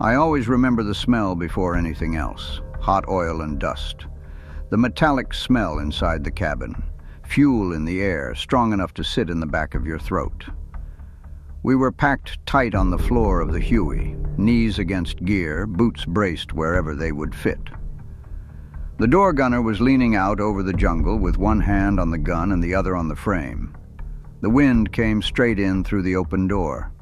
I always remember the smell before anything else, hot oil and dust. The metallic smell inside the cabin, fuel in the air, strong enough to sit in the back of your throat. We were packed tight on the floor of the Huey, knees against gear, boots braced wherever they would fit. The door gunner was leaning out over the jungle with one hand on the gun and the other on the frame. The wind came straight in through the open door.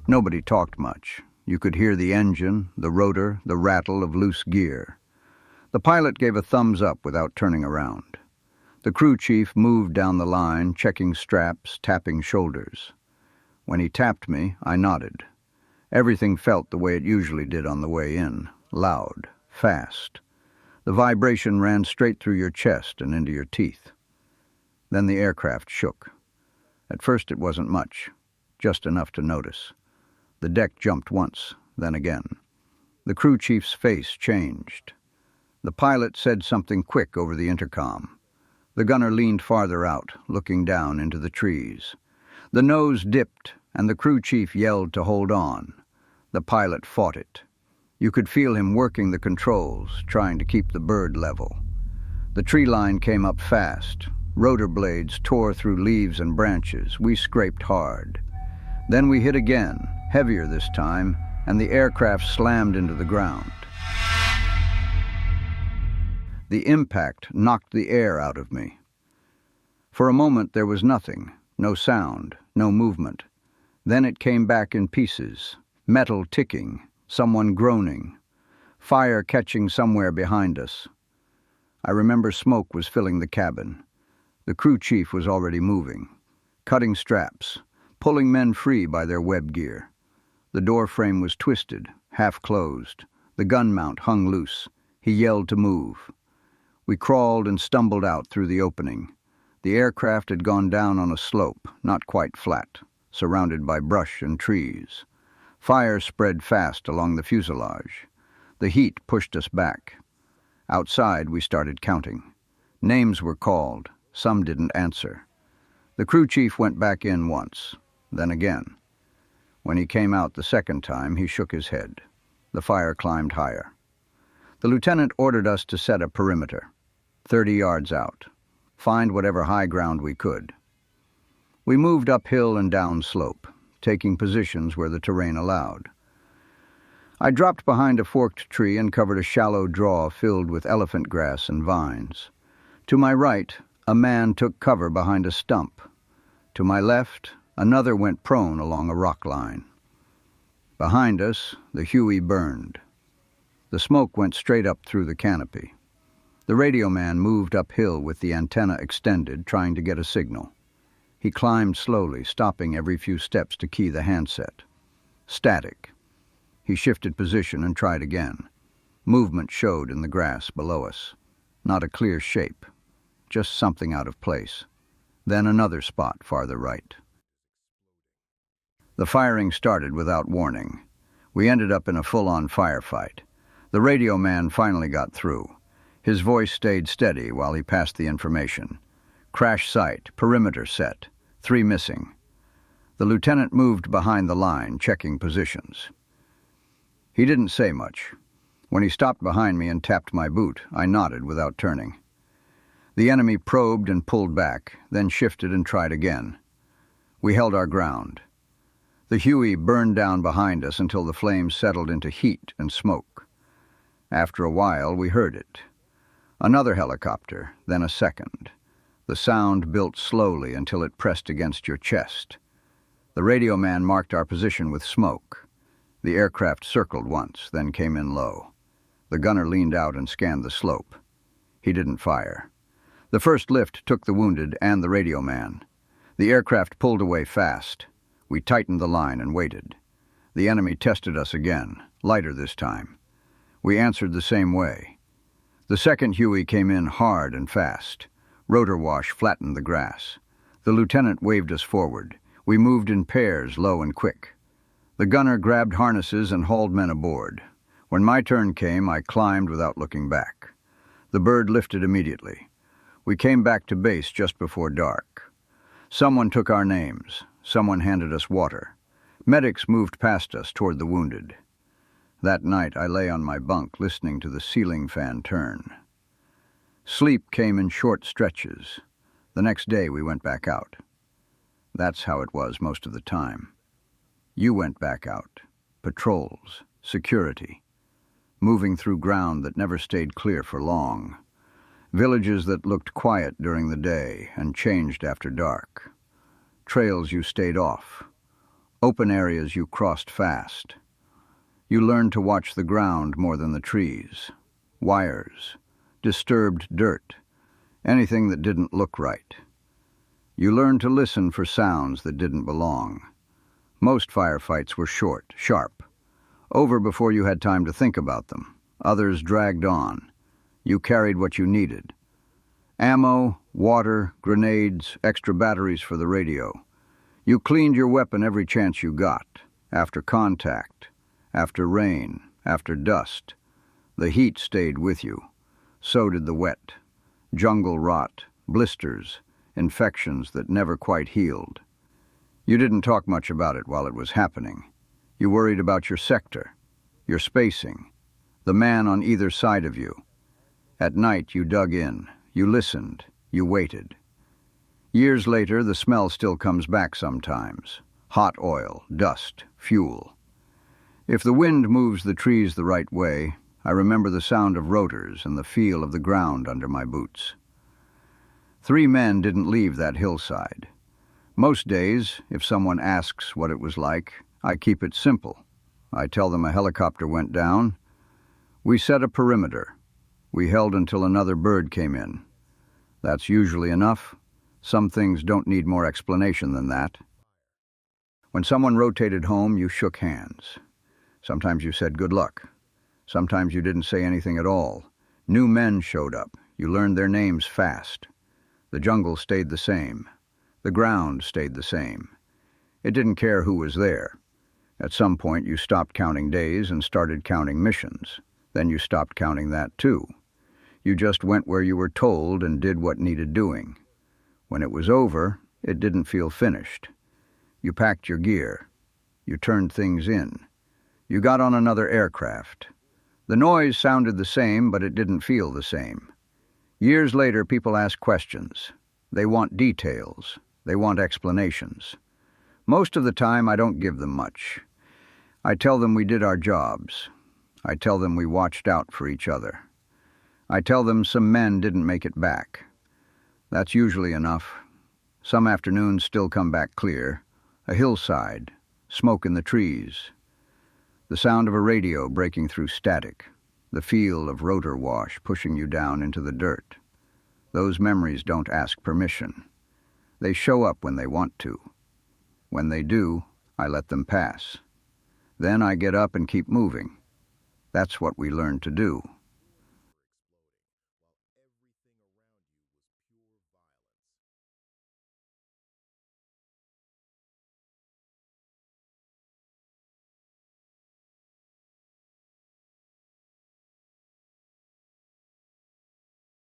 Nobody talked much. You could hear the engine, the rotor, the rattle of loose gear. The pilot gave a thumbs up without turning around. The crew chief moved down the line, checking straps, tapping shoulders. When he tapped me, I nodded. Everything felt the way it usually did on the way in, loud, fast. The vibration ran straight through your chest and into your teeth. Then the aircraft shook. At first it wasn't much, just enough to notice. The deck jumped once, then again. The crew chief's face changed. The pilot said something quick over the intercom. The gunner leaned farther out, looking down into the trees. The nose dipped, and the crew chief yelled to hold on. The pilot fought it. You could feel him working the controls, trying to keep the bird level. The tree line came up fast. Rotor blades tore through leaves and branches. We scraped hard. Then we hit again, heavier this time, and the aircraft slammed into the ground. The impact knocked the air out of me. For a moment there was nothing, no sound, no movement. Then it came back in pieces, metal ticking, someone groaning, fire catching somewhere behind us. I remember smoke was filling the cabin. The crew chief was already moving, cutting straps, pulling men free by their web gear. The door frame was twisted, half closed. The gun mount hung loose. He yelled to move. We crawled and stumbled out through the opening. The aircraft had gone down on a slope, not quite flat, surrounded by brush and trees. Fire spread fast along the fuselage. The heat pushed us back. Outside, we started counting. Names were called. Some didn't answer. The crew chief went back in once, then again. When he came out the second time, he shook his head. The fire climbed higher. The lieutenant ordered us to set a perimeter, 30 yards out. Find whatever high ground we could. We moved uphill and down slope, taking positions where the terrain allowed. I dropped behind a forked tree and covered a shallow draw filled with elephant grass and vines. To my right, a man took cover behind a stump. To my left, another went prone along a rock line. Behind us, the Huey burned. The smoke went straight up through the canopy. The radio man moved uphill with the antenna extended, trying to get a signal. He climbed slowly, stopping every few steps to key the handset. Static. He shifted position and tried again. Movement showed in the grass below us. Not a clear shape. Just something out of place. Then another spot farther right. The firing started without warning. We ended up in a full-on firefight. The radio man finally got through. His voice stayed steady while he passed the information. Crash site, perimeter set, 3 missing. The lieutenant moved behind the line, checking positions. He didn't say much. When he stopped behind me and tapped my boot, I nodded without turning. The enemy probed and pulled back, then shifted and tried again. We held our ground. The Huey burned down behind us until the flames settled into heat and smoke. After a while, we heard it. Another helicopter, then a second. The sound built slowly until it pressed against your chest. The radio man marked our position with smoke. The aircraft circled once, then came in low. The gunner leaned out and scanned the slope. He didn't fire. The first lift took the wounded and the radio man. The aircraft pulled away fast. We tightened the line and waited. The enemy tested us again, lighter this time. We answered the same way. The second Huey came in hard and fast. Rotor wash flattened the grass. The lieutenant waved us forward. We moved in pairs, low and quick. The gunner grabbed harnesses and hauled men aboard. When my turn came, I climbed without looking back. The bird lifted immediately. We came back to base just before dark. Someone took our names. Someone handed us water. Medics moved past us toward the wounded. That night I lay on my bunk listening to the ceiling fan turn. Sleep came in short stretches. The next day we went back out. That's how it was most of the time. You went back out. Patrols, security, moving through ground that never stayed clear for long. Villages that looked quiet during the day and changed after dark. Trails you stayed off. Open areas you crossed fast. You learned to watch the ground more than the trees. Wires, disturbed dirt, anything that didn't look right. You learned to listen for sounds that didn't belong. Most firefights were short, sharp, over before you had time to think about them. Others dragged on. You carried what you needed. Ammo, water, grenades, extra batteries for the radio. You cleaned your weapon every chance you got, after contact, after rain, after dust. The heat stayed with you. So did the wet. Jungle rot, blisters, infections that never quite healed. You didn't talk much about it while it was happening. You worried about your sector, your spacing, the man on either side of you. At night you dug in, you listened, you waited. Years later, the smell still comes back sometimes. Hot oil, dust, fuel. If the wind moves the trees the right way, I remember the sound of rotors and the feel of the ground under my boots. 3 men didn't leave that hillside. Most days, if someone asks what it was like, I keep it simple. I tell them a helicopter went down. We set a perimeter. We held until another bird came in. That's usually enough. Some things don't need more explanation than that. When someone rotated home, you shook hands. Sometimes you said good luck. Sometimes you didn't say anything at all. New men showed up. You learned their names fast. The jungle stayed the same. The ground stayed the same. It didn't care who was there. At some point you stopped counting days and started counting missions. Then you stopped counting that too. You just went where you were told and did what needed doing. When it was over, it didn't feel finished. You packed your gear. You turned things in. You got on another aircraft. The noise sounded the same, but it didn't feel the same. Years later, people ask questions. They want details. They want explanations. Most of the time, I don't give them much. I tell them we did our jobs. I tell them we watched out for each other. I tell them some men didn't make it back. That's usually enough. Some afternoons still come back clear. A hillside, smoke in the trees. The sound of a radio breaking through static. The feel of rotor wash pushing you down into the dirt. Those memories don't ask permission. They show up when they want to. When they do, I let them pass. Then I get up and keep moving. That's what we learned to do.